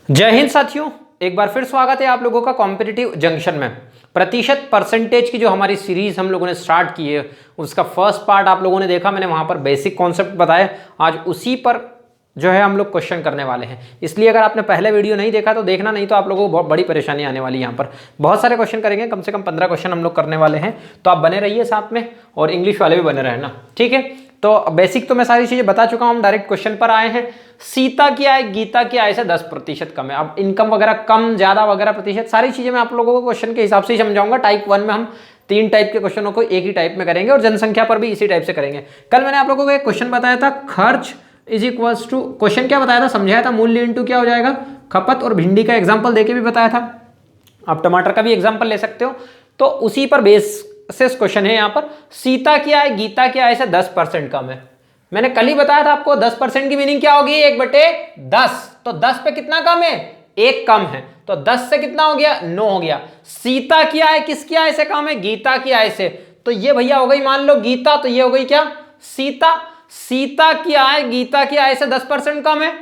जय हिंद साथियों, एक बार फिर स्वागत है आप लोगों का कॉम्पिटिटिव जंक्शन में। प्रतिशत परसेंटेज की जो हमारी सीरीज हम लोगों ने स्टार्ट की है उसका फर्स्ट पार्ट आप लोगों ने देखा, मैंने वहां पर बेसिक कॉन्सेप्ट बताया। आज उसी पर जो है हम लोग क्वेश्चन करने वाले हैं, इसलिए अगर आपने पहले वीडियो नहीं देखा तो देखना, नहीं तो आप लोगों को बहुत बड़ी परेशानी आने वाली है। यहाँ पर बहुत सारे क्वेश्चन करेंगे, कम से कम 15 क्वेश्चन हम लोग करने वाले हैं, तो आप बने रहिए साथ में और इंग्लिश वाले भी बने रहना, ठीक है। तो बेसिक तो मैं सारी चीजें बता चुका हूं, हम डायरेक्ट क्वेश्चन पर आए हैं। सीता की आय गीता की आय से 10% कम है। अब इनकम वगैरह कम ज्यादा वगैरह प्रतिशत सारी चीजें मैं आप लोगों को क्वेश्चन के हिसाब से ही समझाऊंगा। टाइप 1 में हम 3 टाइप के क्वेश्चनों को एक ही टाइप में करेंगे और जनसंख्या पर भी इसी टाइप से करेंगे। कल मैंने आप लोगों को एक क्वेश्चन बताया था, खर्च इज इक्वल्स टू, क्वेश्चन क्या बताया था, समझाया था, मूल्य इंटू क्या हो जाएगा खपत, और भिंडी का एग्जाम्पल देके भी बताया था। आप टमाटर का भी एग्जाम्पल ले सकते हो। तो उसी पर बेस से क्वेश्चन है यहाँ पर, सीता की आय गीता की आय से 10% कम है। मैंने कल ही बताया था आपको 10% की मीनिंग क्या होगी, 1/10। तो 10 पे कितना कम है, 1 कम है, तो 10 से कितना हो गया, 9 हो गया। सीता की आय किसकी आय से कम है, गीता की आय से, तो ये भैया हो गई मान लो गीता, तो ये हो गई क्या, सीता। सीता की आय गीता की आय से 10% कम है।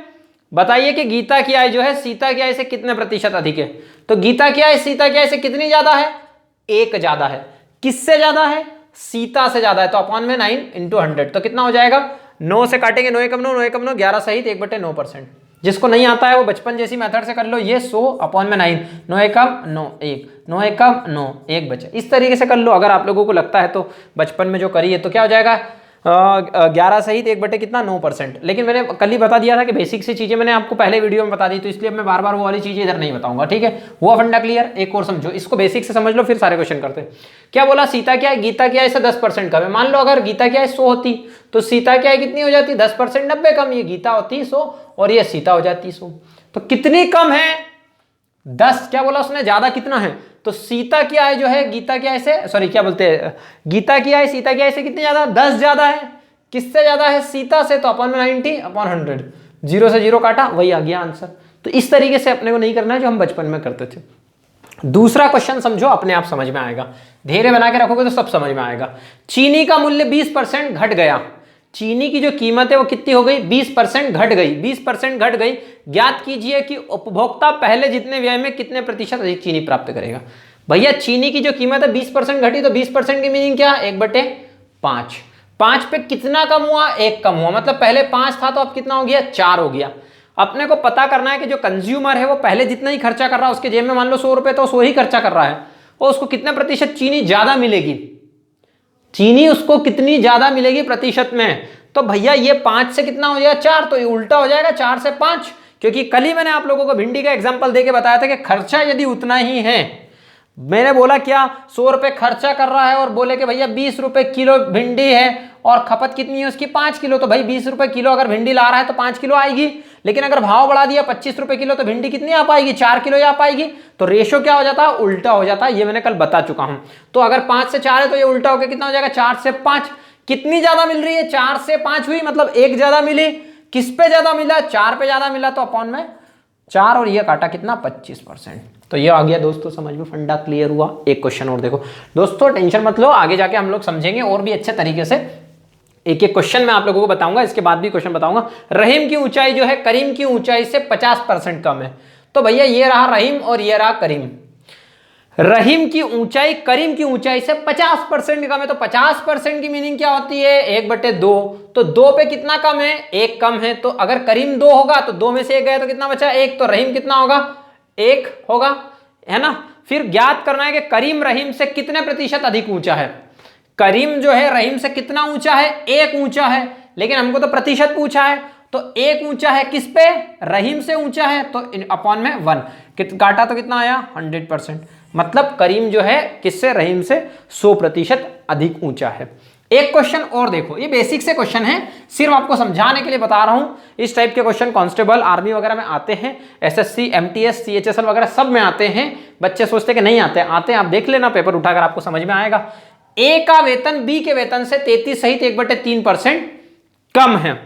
बताइए कि गीता की आय जो है सीता की आय से कितने प्रतिशत अधिक है। तो गीता की आय सीता की आय से कितनी ज्यादा है, 1 ज्यादा है। किससे ज्यादा है, सीता से ज्यादा है। तो अपॉन में 9 × 100, तो कितना हो जाएगा, 9 से काटेंगे, 9 एकम 9, 9 एकम 9, 11 सहित 1/9%। जिसको नहीं आता है वो बचपन जैसी मेथड से कर लो, ये 100 अपॉन में 9, 9 एकम 9 1, 9 एकम 9 1 बचे, इस तरीके से कर लो। अगर आप लोगों को लगता है तो बचपन में जो करी है तो क्या हो जाएगा, 11 सहित 1/9%। लेकिन मैंने कल ही बता दिया था कि बेसिक सी चीजें मैंने आपको पहले वीडियो में बता दी, तो इसलिए मैं बार बार वो वाली चीजें इधर नहीं बताऊंगा, ठीक है। वो फंडा क्लियर, एक और समझो, इसको बेसिक से समझ लो फिर सारे क्वेश्चन करते हैं। क्या बोला, सीता की आय गीता की आय से 10% कम है। मान लो अगर गीता की आय 100 होती तो सीता की आय कितनी हो जाती, 10% 90 कम, ये गीता होती 100 और ये सीता हो जाती 100। तो कितनी कम है, 10। क्या बोला उसने, ज्यादा कितना है, तो सीता की आय जो है गीता की आय से, सॉरी क्या बोलते हैं, गीता की आय सीता की आय से कितनी ज्यादा, 10 ज्यादा है। किससे ज्यादा है, सीता से, तो अपॉन में 90 अपॉन 100, 0 से 0 काटा, वही आ गया आंसर। तो इस तरीके से अपने को नहीं करना है जो हम बचपन में करते थे। दूसरा क्वेश्चन समझो, अपने आप समझ में आएगा, धैर्य बना के रखोगे तो सब समझ में आएगा। चीनी का मूल्य 20% घट गया। चीनी की जो कीमत है वो कितनी हो गई, 20% घट गई, 20% घट गई। ज्ञात कीजिए कि उपभोक्ता पहले जितने व्यय में कितने प्रतिशत अधिक चीनी प्राप्त करेगा। भैया चीनी की जो कीमत है 20% घटी, तो 20% की मीनिंग क्या, 1/5। 5 पे कितना कम हुआ, 1 कम हुआ, मतलब पहले 5 था तो अब कितना हो गया, 4 हो गया। अपने को पता करना है कि जो कंज्यूमर है वो पहले जितना ही खर्चा कर रहा है, उसके जेब में मान लो 100 रुपए, तो 100 ही खर्चा कर रहा है, और उसको कितने प्रतिशत चीनी ज्यादा मिलेगी, चीनी उसको कितनी ज्यादा मिलेगी प्रतिशत में। तो भैया ये 5 से कितना हो जाएगा, 4, तो ये उल्टा हो जाएगा 4 से 5। क्योंकि कल ही मैंने आप लोगों को भिंडी का एग्जाम्पल देके बताया था कि खर्चा यदि उतना ही है, मैंने बोला क्या, 100 रुपए खर्चा कर रहा है और बोले कि भैया 20 रुपए किलो भिंडी है और खपत कितनी है उसकी 5 किलो, तो भाई 20 रुपए किलो अगर भिंडी ला रहा है तो 5 किलो आएगी। लेकिन अगर भाव बढ़ा दिया 25 रुपए किलो, तो भिंडी कितनी आ पाएगी, 4 किलो ही आ पाएगी। तो रेशो क्या हो जाता है, उल्टा हो जाता है, ये मैंने कल बता चुका हूं। तो अगर 5 से 4 है तो ये उल्टा होकर कितना हो जाएगा, 4 से 5। कितनी ज्यादा मिल रही है, 4 से 5 हुई, मतलब 1 ज्यादा मिली। किस पे ज्यादा मिला, 4 पे ज्यादा मिला, तो अपॉन में 4 और ये काटा कितना, 25%। तो ये आ गया दोस्तों समझ में, फंडा क्लियर हुआ। एक क्वेश्चन और देखो दोस्तों, टेंशन मत लो, आगे जाके हम लोग समझेंगे और भी अच्छे तरीके से। एक एक क्वेश्चन मैं आप लोगों को बताऊंगा, इसके बाद भी क्वेश्चन बताऊंगा। रहीम की ऊंचाई जो है करीम की ऊंचाई से 50% कम है। तो भैया ये रहा रहीम और ये रहा करीम। रहीम की ऊंचाई करीम की ऊंचाई से 50% कम है, तो 50% की मीनिंग क्या होती है, 1/2। तो 2 पे कितना कम है, 1 कम है। तो अगर करीम 2 होगा तो 2 में से 1 गया तो कितना बचा, 1। तो रहीम कितना होगा, 1 होगा, है ना। फिर ज्ञात करना है कि करीम रहीम से कितने प्रतिशत अधिक ऊंचा है। करीम जो है रहीम से कितना ऊंचा है, 1 ऊंचा है, लेकिन हमको तो प्रतिशत पूछा है, तो 1 ऊंचा है किस पे, रहीम से ऊंचा है, तो अपॉन में 1 काटा तो कितना आया, 100%। मतलब करीम जो है किससे, रहीम से 100% अधिक ऊंचा है। एक क्वेश्चन और देखो, ये बेसिक से क्वेश्चन है, सिर्फ आपको समझाने के लिए बता रहा हूं। इस टाइप के क्वेश्चन कांस्टेबल आर्मी वगैरह में आते हैं, एसएससी एमटीएस सीएचएसएल वगैरह सब में आते हैं। बच्चे सोचते कि नहीं आते, आते हैं, आप देख लेना पेपर उठाकर, आपको समझ में आएगा। ए का वेतन बी के वेतन से 33 सहित 1/3% कम है।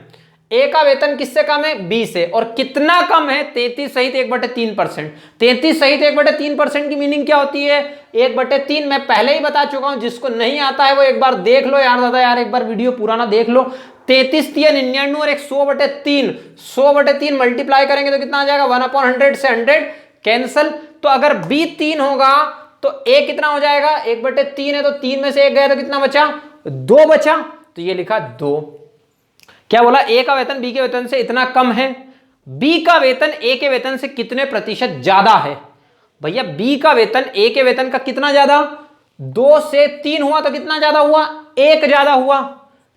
ए का वेतन किससे कम है, बी से, और कितना कम है, 33 सहित 1/3%। 33 सहित 1/3% की मीनिंग क्या होती है, 1/3। मैं पहले ही बता चुका हूं, जिसको नहीं आता है वो एक बार देख लो यार, दादा यार एक बार वीडियो पुराना देख लो, 33 तिया 99 और एक 100/3, 100/3 मल्टीप्लाई करेंगे तो कितना आ जाएगा 1/100 से 100 कैंसल। तो अगर b 3 होगा तो a कितना हो जाएगा 1/3 है, तो 3 में से 1 गया तो कितना बचा 2 बचा, तो ये लिखा 2। क्या बोला a का वेतन b के वेतन से इतना कम है, b का वेतन a के वेतन से कितने प्रतिशत ज्यादा है। भैया b का वेतन a के वेतन का कितना ज्यादा, 2 से 3 हुआ तो कितना ज्यादा हुआ 1 ज्यादा हुआ।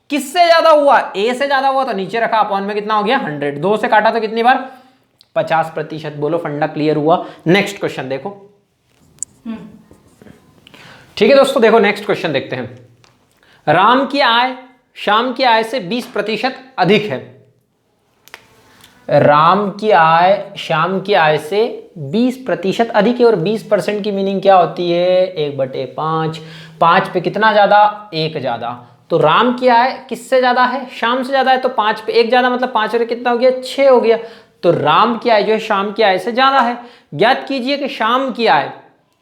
किससे ज्यादा हुआ a से ज्यादा हुआ, तो नीचे रखा अपॉन में कितना हो गया 100, 2 से काटा तो कितनी बार 50%। बोलो फंडा क्लियर हुआ। नेक्स्ट क्वेश्चन देखो। ठीक है दोस्तों, देखो नेक्स्ट क्वेश्चन देखते हैं। राम की आय श्याम की आय से 20% अधिक है। राम की आय श्याम की आय से 20% अधिक है, और 20% की मीनिंग क्या होती है 1/5, 5 पे कितना ज्यादा 1 ज्यादा। तो राम की आय किससे ज्यादा है श्याम से ज्यादा है, तो 5 पे 1 ज्यादा मतलब 5 पे कितना हो गया 6 हो गया। तो राम की आय जो है श्याम की आय से ज्यादा है। ज्ञात कीजिए कि श्याम की आय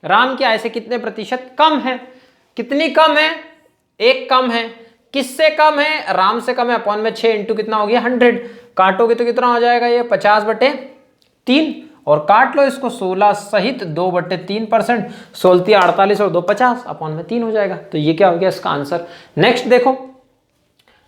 राम की आय से कितने प्रतिशत कम है। कितनी कम है 1 कम है। किससे कम है राम से कम है, अपॉन में 6 इंटू कितना हो गया 100, काटोगे तो कितना हो जाएगा ये 50/3, और काट लो इसको 16 सहित 2/3%, 16 48 और 2 50, अपॉन में 3 हो जाएगा। तो ये क्या हो गया इसका आंसर। नेक्स्ट देखो,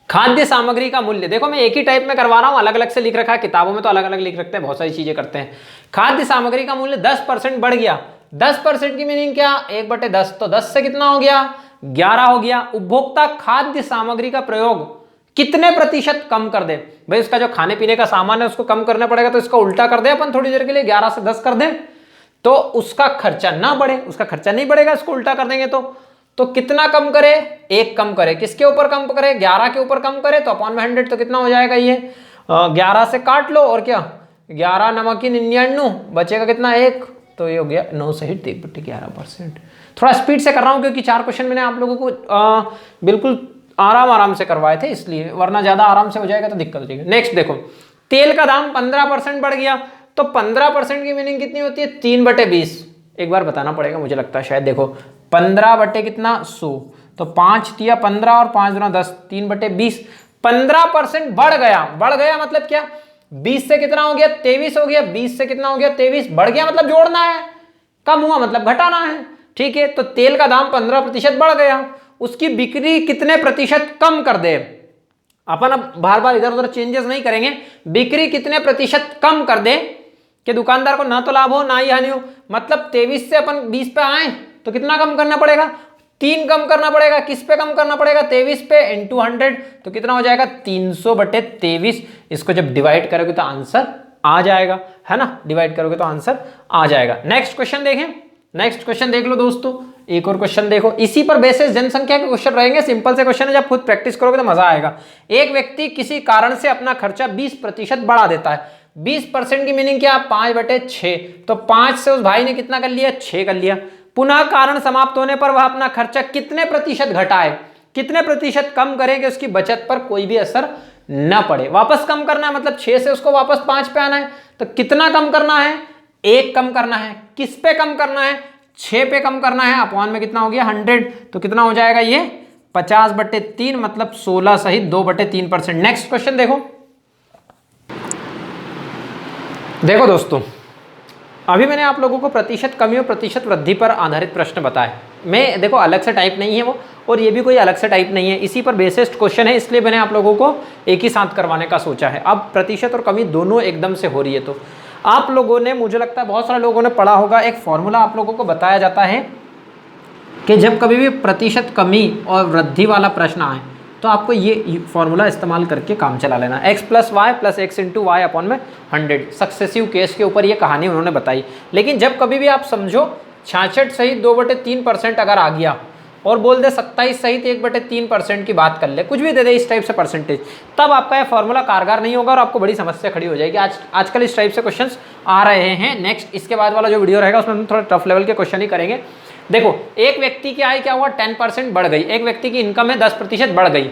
खाद्य सामग्री का मूल्य। देखो मैं एक ही टाइप में करवा रहा हूं, अलग अलग से लिख रखा है, किताबों में तो अलग अलग लिख रखते हैं, बहुत सारी चीजें करते हैं। खाद्य सामग्री का मूल्य 10% बढ़ गया। 10% की मीनिंग क्या 1/10, तो 10 से कितना हो गया 11 हो गया। उपभोक्ता खाद्य सामग्री का प्रयोग कितने प्रतिशत कम कर दे। भाई उसका जो खाने पीने का सामान है उसको कम करना पड़ेगा, तो इसका उल्टा कर दे अपन थोड़ी देर के लिए, 11 से 10 कर दे तो उसका खर्चा ना बढ़े। उसका खर्चा नहीं बढ़ेगा इसको उल्टा कर देंगे तो कितना कम करे 1 कम करे। किसके ऊपर कम करे 11 के ऊपर कम करे, तो अपॉन में 100, तो कितना हो जाएगा ये 11 से काट लो, और क्या 11 नमकी 99 बचेगा कितना 1, तो ये हो गया 9 सहित 1/11%। थोड़ा स्पीड से कर रहा हूं क्योंकि 4 क्वेश्चन मैंने आप लोगों को बिल्कुल आराम से करवाए थे इसलिए, वरना ज्यादा आराम से हो जाएगा तो दिक्कत हो जाएगी। नेक्स्ट देखो, तेल का दाम 15% बढ़ गया, तो 15% की मीनिंग कितनी होती है 3/20। एक बार बताना पड़ेगा मुझे लगता है शायद। देखो 15 बटे कितना 100, तो 5 तिया 15 और 5 दूना 10, 3/20। 15% बढ़ गया मतलब क्या 20 से कितना हो गया 23 हो गया, 20 से कितना हो गया 23, बढ़ गया मतलब जोड़ना है, कम हुआ मतलब घटाना है। ठीक है, तो तेल का दाम 15% बढ़ गया, उसकी बिक्री कितने प्रतिशत कम कर दे। अपन अब बार बार इधर उधर चेंजेस नहीं करेंगे, बिक्री कितने प्रतिशत कम कर दे कि दुकानदार को ना तो लाभ हो ना ही हानि हो। मतलब 23 से अपन 20 पे आए तो कितना कम करना पड़ेगा 3 कम करना पड़ेगा। किस पे कम करना पड़ेगा 23 पे इंटू 100, तो कितना हो जाएगा 300/23। इसको जब डिवाइड करोगे तो आंसर आ जाएगा, है ना, डिवाइड करोगे तो आंसर आ जाएगा। नेक्स्ट क्वेश्चन देखें। नेक्स्ट क्वेश्चन देख लो दोस्तों, एक और क्वेश्चन देखो, इसी पर बेसिस जनसंख्या के क्वेश्चन रहेंगे। सिंपल से क्वेश्चन है, जब खुद प्रैक्टिस करोगे तो मजा आएगा। एक व्यक्ति किसी कारण से अपना खर्चा 20% बढ़ा देता है। 20% की मीनिंग क्या 5/6, तो 5 से उस भाई ने कितना कर लिया 6 कर लिया। पुनः कारण समाप्त होने पर वह अपना खर्चा कितने प्रतिशत घटाए, कितने प्रतिशत कम करे कि उसकी बचत पर कोई भी असर न पड़े। वापस कम करना है, मतलब 6 से उसको वापस 5 पे आना है, तो कितना कम करना है 1 कम करना है। किस पे कम करना है 6 पे कम करना है, अपॉन में कितना हो गया 100, तो कितना हो जाएगा ये 50/3 मतलब 16 सहित 2/3%। नेक्स्ट क्वेश्चन देखो। देखो दोस्तों, अभी मैंने आप लोगों को प्रतिशत कमी और प्रतिशत वृद्धि पर आधारित प्रश्न बताए। मैं देखो अलग से टाइप नहीं है वो, और ये भी कोई अलग से टाइप नहीं है, इसी पर बेसिस्ड क्वेश्चन है, इसलिए मैंने आप लोगों को एक ही साथ करवाने का सोचा है। अब प्रतिशत और कमी दोनों एकदम से हो रही है, तो आप लोगों ने, मुझे लगता है बहुत सारे लोगों ने पढ़ा होगा, एक फॉर्मूला आप लोगों को बताया जाता है कि जब कभी भी प्रतिशत कमी और वृद्धि वाला प्रश्न आए तो आपको ये फॉर्मूला इस्तेमाल करके काम चला लेना। x + y + x × y upon में 100 सक्सेसिव केस के ऊपर ये कहानी उन्होंने बताई। लेकिन जब कभी भी आप समझो 66 सहित 2/3% अगर आ गया और बोल दे 27 सहित 1/3% की बात कर ले, कुछ भी दे दे इस टाइप से परसेंटेज, तब आपका यह फॉर्मूला कारगर नहीं होगा और आपको बड़ी समस्या खड़ी हो जाएगी। आजकल इस टाइप से क्वेश्चंस आ रहे हैं। नेक्स्ट इसके बाद वाला जो वीडियो रहेगा उसमें हम थोड़ा टफ लेवल के क्वेश्चन ही करेंगे। देखो, एक व्यक्ति की आय क्या हुआ 10% बढ़ गई, एक व्यक्ति की इनकम है 10% बढ़ गई,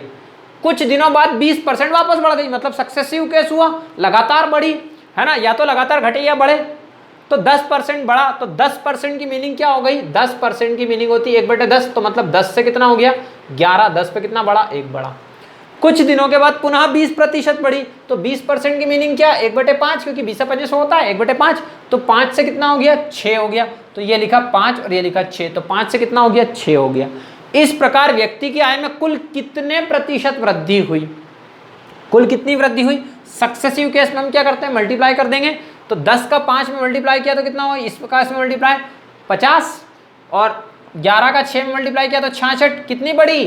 कुछ दिनों बाद 20% वापस बढ़ गई, मतलब सक्सेसिव केस हुआ, लगातार बढ़ी, है ना, या तो लगातार घटे या बढ़े। तो 10% बढ़ा, तो 10% की मीनिंग क्या हो गई 10% की मीनिंग होती है 1/10, तो मतलब 10 से कितना हो गया 11, 10 पे कितना बढ़ा 1 बढ़ा। कुछ दिनों के बाद पुनः 20% बढ़ी, तो 20% की मीनिंग क्या, 1/5, क्योंकि 20 से 25 होता है 1/5, तो 5 से कितना हो गया, 6 हो गया। तो ये लिखा 5 और ये लिखा 6, तो 5 से कितना हो गया, 6 हो गया। इस प्रकार व्यक्ति की आय में कुल कितने प्रतिशत वृद्धि हुई, कुल कितनी वृद्धि हुई। सक्सेसिव केस में हम क्या करते हैं, मल्टीप्लाई कर देंगे। तो 10 का 5 में मल्टीप्लाई किया तो कितना हुआ, इस प्रकार से मल्टीप्लाई 50, और 11 का 6 में मल्टीप्लाई किया तो 66, कितनी बढ़ी,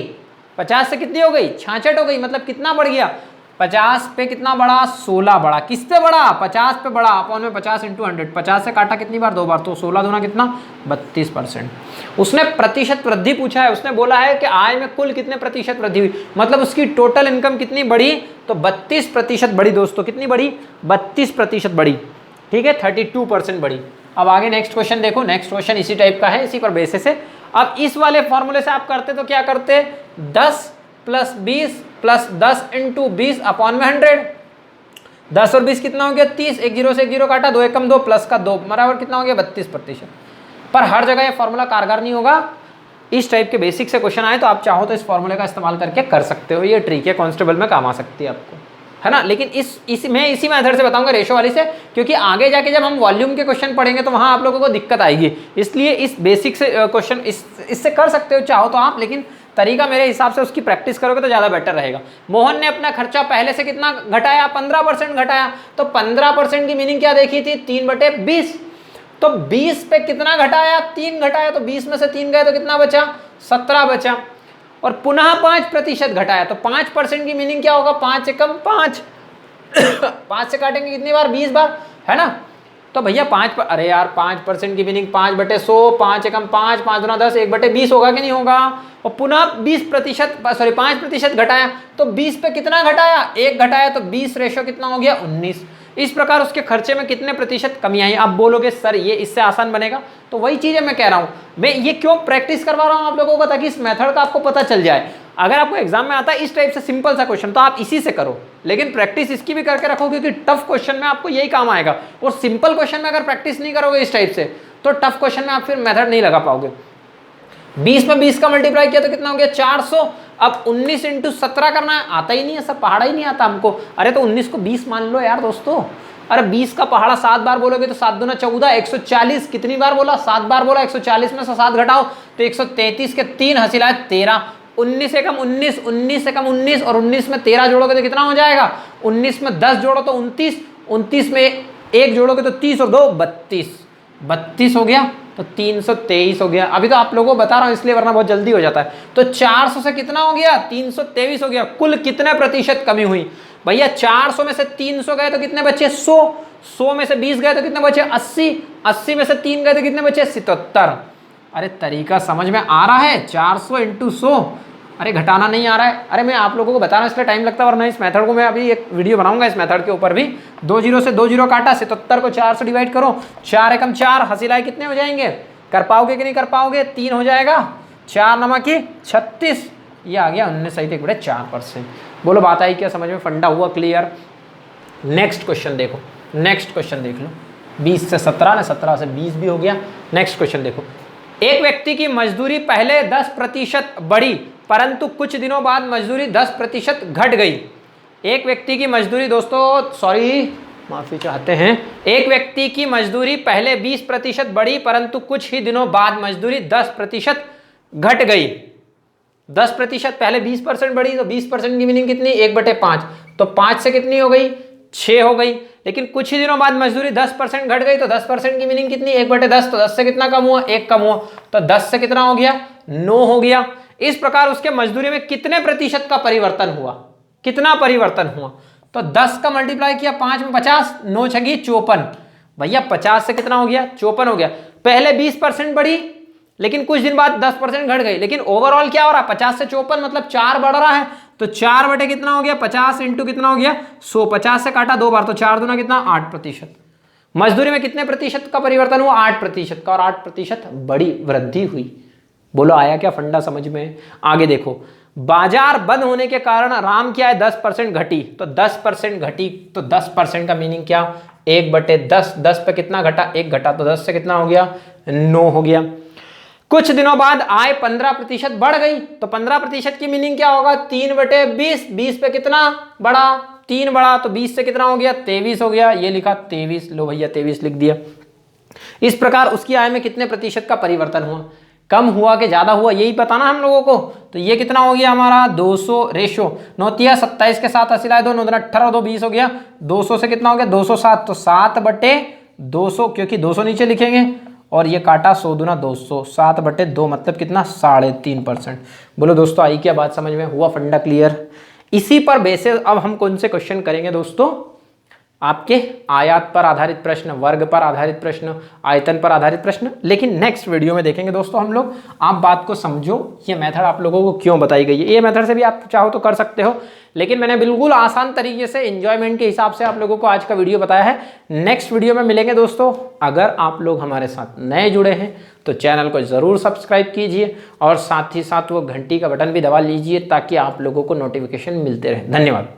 50 से कितनी हो गई, 66 हो गई। मतलब कितना बढ़ गया, 50 पे कितना बढ़ा, 16 बढ़ा। किससे बढ़ा, 50 पे बढ़ा, अपॉन में 50 × 100, 50 से काटा कितनी बार, 2 बार, तो 16 दूना कितना, 32%। उसने प्रतिशत वृद्धि पूछा है, उसने बोला है कि आय में कुल कितने प्रतिशत वृद्धि हुई, मतलब उसकी टोटल इनकम कितनी बढ़ी, तो 32% बढ़ी दोस्तों। कितनी बढ़ी, 32% बढ़ी, ठीक है, 32% बढ़ी। अब आगे नेक्स्ट क्वेश्चन देखो, नेक्स्ट क्वेश्चन इसी टाइप का है, इसी पर बेसिस है। अब इस वाले फॉर्मूले से आप करते तो क्या करते, 10 + 20 + 10 × 20 अपॉन में 100। 10 और 20 कितना हो गया, 30, एक 0 से एक 0 काटा, 2 एकम 2 प्लस का 2 बराबर कितना हो गया, 32%। पर हर जगह ये फॉर्मूला कारगर नहीं होगा। इस टाइप के बेसिक से क्वेश्चन आए तो आप चाहो तो इस फॉर्मूले का इस्तेमाल करके कर सकते हो, ये ट्रिक है, कांस्टेबल में काम आ सकती है आपको, है ना। लेकिन मैं इसी मेथड से बताऊंगा, रेशो वाली से, क्योंकि आगे जाके जब हम वॉल्यूम के क्वेश्चन पढ़ेंगे तो वहां आप लोगों को दिक्कत आएगी। इसलिए इस बेसिक से क्वेश्चन इससे कर सकते हो चाहो तो आप, लेकिन तरीका मेरे हिसाब से उसकी प्रैक्टिस करोगे तो ज़्यादा बेटर रहेगा। मोहन ने अपना खर्चा पहले से कितना घटाया, 15% घटाया। तो 15% की मीनिंग क्या देखी थी, 3/20। तो 20 पे कितना घटाया, 3 घटाया, तो 20 में से 3 गए तो कितना बचा, 17 बचा। और पुनः 5% घटाया, तो 5% की मीनिंग क्या होगा, 5 एकम 5 5 से काटेंगे कितनी बार, 20 बार, है ना। तो भैया 5 अरे यार 5% की मीनिंग 5/100, 5 एकम 5, 5 दूना 10, 1/20 होगा कि नहीं होगा। और पुनः 5% घटाया, तो 20 पे कितना घटाया, 1 घटाया, तो 20 रेशो कितना हो गया, 19। इस प्रकार उसके खर्चे में कितने प्रतिशत कमी आई। आप बोलोगे सर ये इससे आसान बनेगा, तो वही चीज़ है मैं कह रहा हूँ। मैं ये क्यों प्रैक्टिस करवा रहा हूँ आप लोगों को, ताकि इस मेथड का आपको पता चल जाए। अगर आपको एग्जाम में आता है इस टाइप से सिंपल सा क्वेश्चन तो आप इसी से करो, लेकिन प्रैक्टिस इसकी भी करके रखो, क्योंकि टफ क्वेश्चन में आपको यही काम आएगा। और सिंपल क्वेश्चन में अगर प्रैक्टिस नहीं करोगे इस टाइप से, तो टफ क्वेश्चन में आप फिर मेथड नहीं लगा पाओगे। 20 में 20 का मल्टीप्लाई किया तो कितना हो गया, 400। अब 19 × 17 करना है, आता ही नहीं है सर, पहाड़ा ही नहीं आता हमको। अरे तो 19 को 20 मान लो यार दोस्तों। अरे 20 का पहाड़ा 7 बार बोलोगे तो 7 दूना 14, 140 कितनी बार बोला, 7 बार बोला। 140 में से 7 घटाओ तो 133 के 3 हसीला 13। 19 एकम 19, 19 एकम 19, और 19 में 13 जोड़ोगे तो कितना हो जाएगा, 19 में 10 जोड़ो तो 29, 29 में 1 जोड़ोगे तो 30 और 2 32, 32 हो गया, तो 323 हो गया। अभी तो आप लोगों को बता रहा हूं इसलिए, वरना बहुत जल्दी हो जाता है। तो 400 से कितना हो गया, 323 हो गया। कुल कितने प्रतिशत कमी हुई भैया, 400 में से 300 गए तो कितने बचे, 100, 100 में से 20 गए तो कितने बचे, 80, 80 में से 3 गए तो कितने बचे, 77। अरे तरीका समझ में आ रहा है, 400 × 100, अरे घटाना नहीं आ रहा है। अरे मैं आप लोगों को बता रहा हूँ, इसलिए टाइम लगता है, वरना इस मेथड को मैं अभी एक वीडियो बनाऊंगा इस मेथड के ऊपर भी। 2 0 से 2 0 काटा, 77 को 4 से डिवाइड करो, 4 एकम 4 हसीलाए कितने हो जाएंगे, कर पाओगे कि नहीं कर पाओगे, 3 हो जाएगा, 4 नमक 36, ये आ गया 19 सही 4%। बोलो बात आई क्या समझ में, फंडा हुआ क्लियर। नेक्स्ट क्वेश्चन देखो, नेक्स्ट क्वेश्चन देख लो। 20 से 17 ना, 17 से 20 भी हो गया। नेक्स्ट क्वेश्चन देखो, एक व्यक्ति की मजदूरी पहले 10% बढ़ी, परंतु कुछ दिनों बाद मजदूरी 10% घट गई। एक व्यक्ति की मजदूरी दोस्तों, सॉरी माफी चाहते हैं, एक व्यक्ति की मजदूरी पहले 20% बढ़ी, परंतु कुछ ही दिनों बाद मजदूरी 10% घट गई। 10% पहले 20% बढ़ी, तो 20% की मीनिंग कितनी, 1/5, तो 5 से कितनी हो गई, 6 हो गई। लेकिन कुछ ही दिनों बाद मजदूरी 10% घट गई, तो 10% की मीनिंग कितनी, 1/10, तो 10 से कितना कम हुआ, 1 कम हुआ, तो 10 से कितना हो गया, 9 हो गया। इस प्रकार उसके मजदूरी में कितने प्रतिशत का परिवर्तन हुआ, कितना परिवर्तन हुआ। तो 10 का मल्टीप्लाई किया 5 में 50, 9 छगी 54, भैया 50 से कितना हो गया, 54 हो गया। पहले 20% बढ़ी, लेकिन कुछ दिन बाद 10% घट गई, लेकिन ओवरऑल क्या हो रहा है, 50 से 54 मतलब 4 बढ़ रहा है। तो 4 बटे कितना हो गया, 50 इंटू कितना हो गया, 100, 50 से काटा 2 बार, तो 4 दूना कितना, 8%। मजदूरी में कितने प्रतिशत का परिवर्तन हुआ, 8% का, और 8% बड़ी वृद्धि हुई। बोलो आया क्या फंडा समझ में। आगे देखो, बाजार बंद होने के कारण राम क्या है, 10% घटी, तो 10% घटी, तो 10% का मीनिंग क्या, 1/10, 10 पे कितना घटा, 1 घटा, तो 10 से कितना हो गया, 9 हो गया। कुछ दिनों बाद आय 15% बढ़ गई, तो 15% की मीनिंग क्या होगा, 3/20, 20 पे कितना बढ़ा, 3 बढ़ा, तो 20 से कितना हो गया, 23 हो गया, ये लिखा 23, लो भैया 23 लिख दिया। इस प्रकार उसकी आय में कितने प्रतिशत का परिवर्तन हुआ, कम हुआ कि ज्यादा हुआ, यही बताना हम लोगों को। तो ये कितना हो गया हमारा 200 रेशो, 9×27 के साथ 80 लाए 2, 9 18 2 20 हो गया, 200 से कितना हो गया 207, तो 7/200, क्योंकि 200 नीचे लिखेंगे, और ये काटा 100 दूना 200, 7/2 मतलब कितना 3.5%। बोलो दोस्तों आई क्या बात समझ में, हुआ फंडा क्लियर। इसी पर बेसिस अब हम कौन से क्वेश्चन करेंगे दोस्तों, आपके आयात पर आधारित प्रश्न, वर्ग पर आधारित प्रश्न, आयतन पर आधारित प्रश्न, लेकिन नेक्स्ट वीडियो में देखेंगे दोस्तों हम लोग। आप बात को समझो, ये मेथड आप लोगों को क्यों बताई गई है, ये मेथड से भी आप चाहो तो कर सकते हो, लेकिन मैंने बिल्कुल आसान तरीके से एंजॉयमेंट के हिसाब से आप लोगों को आज का वीडियो बताया है। नेक्स्ट वीडियो में मिलेंगे दोस्तों। अगर आप लोग हमारे साथ नए जुड़े हैं तो चैनल को ज़रूर सब्सक्राइब कीजिए, और साथ ही साथ वो घंटी का बटन भी दबा लीजिए, ताकि आप लोगों को नोटिफिकेशन मिलते रहे। धन्यवाद।